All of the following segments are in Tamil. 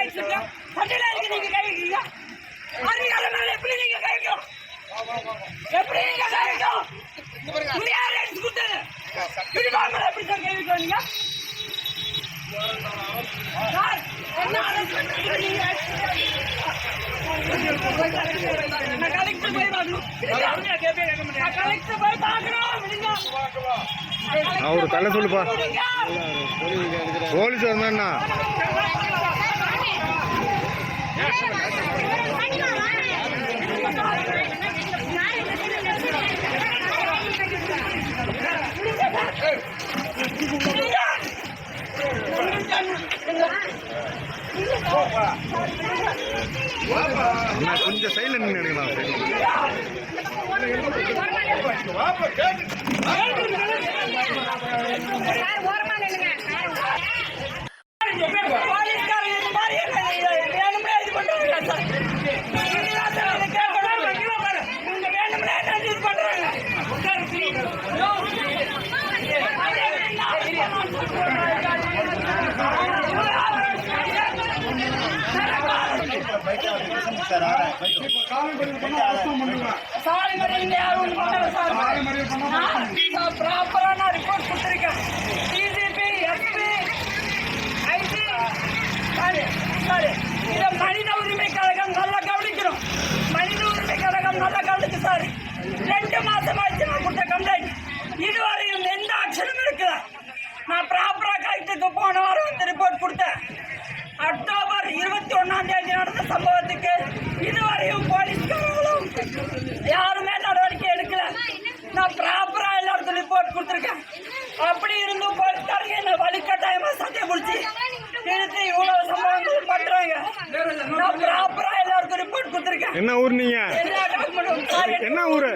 ரைட்ஸ் இருக்கு. சட்டையில இருக்கு நீங்க கை வைக்கிறீங்க. அதிகார மேல எப்படி நீங்க கை வைக்கணும்? எப்படி நீங்க கை வைக்கணும்? நீங்க யார் ரைட்ஸ் கொடுத்தது? யூனிஃபார்ம் மேல எப்படி சார் கை வைக்கிறீங்க? சார் என்ன அரசு பண்றீங்க? நான் கலெக்டர் போய் பார்க்கணும். கலெக்டர் போய் பார்க்கணும். அவரு தலை சொல்லுப்பா. போலீஸ் வந்தா கொஞ்சம் சைலண்ட் எடுக்கலாம். ப்ராப்பரான ரிப்போர்ட் கொடுத்துருக்கேன். டிஜிபி, எஸ்பி, ஐடி இதை மனித உரிமை கழகம் நல்லா கவனிக்கணும். மனித உரிமை கழகம் நல்லா கவனிச்சு சார். 2 மாசமாச்சு நான் கொடுத்த கம்ப்ளைண்ட். இதுவரையும் எந்த ஆக்ஷனும் இருக்குதா? நான் ப்ராப்பரா கலெக்டருக்கு போன வாரம் வந்து ரிப்போர்ட் கொடுத்தேன். அக்டோபர் 21ஆம் தேதி நடந்த சம்பவத்துக்கு இதுவரையும் போலீஸ்காரங்களும் யாருமே நடவடிக்கை எடுக்கல. நான் ப்ராப்பரா எல்லாருக்கும் ரிப்போர்ட் கொடுத்துருக்கேன். அப்படி இருந்தும் போலீஸ்காரங்க என்ன வலிக்கட்டாயமா சட்டையை பிடிச்சி எடுத்து இவ்வளவு சம்பவங்கள் பண்றாங்க. நான் ப்ராப்பரா எல்லாருக்கும் ரிப்போர்ட் கொடுத்துருக்கேன். என்ன ஊர் நீங்க? எல்லா டாக்குமெண்ட்டும் என்ன ஊரு?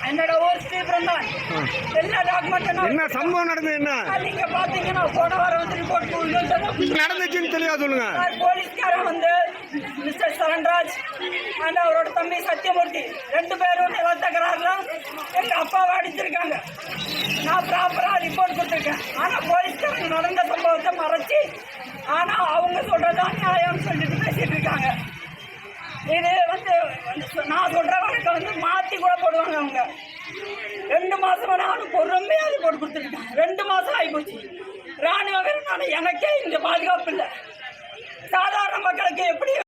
என்னோட ஊர் ஸ்ரீபுரம் தான். எல்லா டாக்குமெண்ட்டும் என்ன சம்பவம் நடந்தது? என்ன நீங்க பாத்தீங்கன்னா போன வாரம் வந்து ரிப்போர்ட் நடந்துச்சுன்னு தெளிவா சொல்லுங்க. போலீஸ்காரன் வந்து மிஸ்டர் சரண்ராஜ் அண்ட் அவரோட தம்பி சத்யமூர்த்தி 2 பேரும் நில தகராறுல எங்க அப்பாவை அடிச்சிருக்காங்க. நான் ப்ராப்பரா ரிப்போர்ட் கொடுத்துருக்கேன். ஆனா போலீஸ்காரங்க நடந்த சம்பவத்தை மறைச்சி ஆனா அவங்க சொல்றதான் நியாயம் சொல்லிட்டு பேசிட்டு இருக்காங்க. இது வந்து நான் சொல்ற வழக்கை வந்து மாத்தி கூட போடுவாங்க. அவங்க 2 மாசமா நானும் பொறுமையா ரிப்போர்ட் கொடுத்துருக்கேன். 2 மாசம் ஆகிப்போச்சு. ராணுவ வீரனால எனக்கே இங்க பாதுகாப்பு இல்லை. சாதாரண மக்களுக்கு எப்படி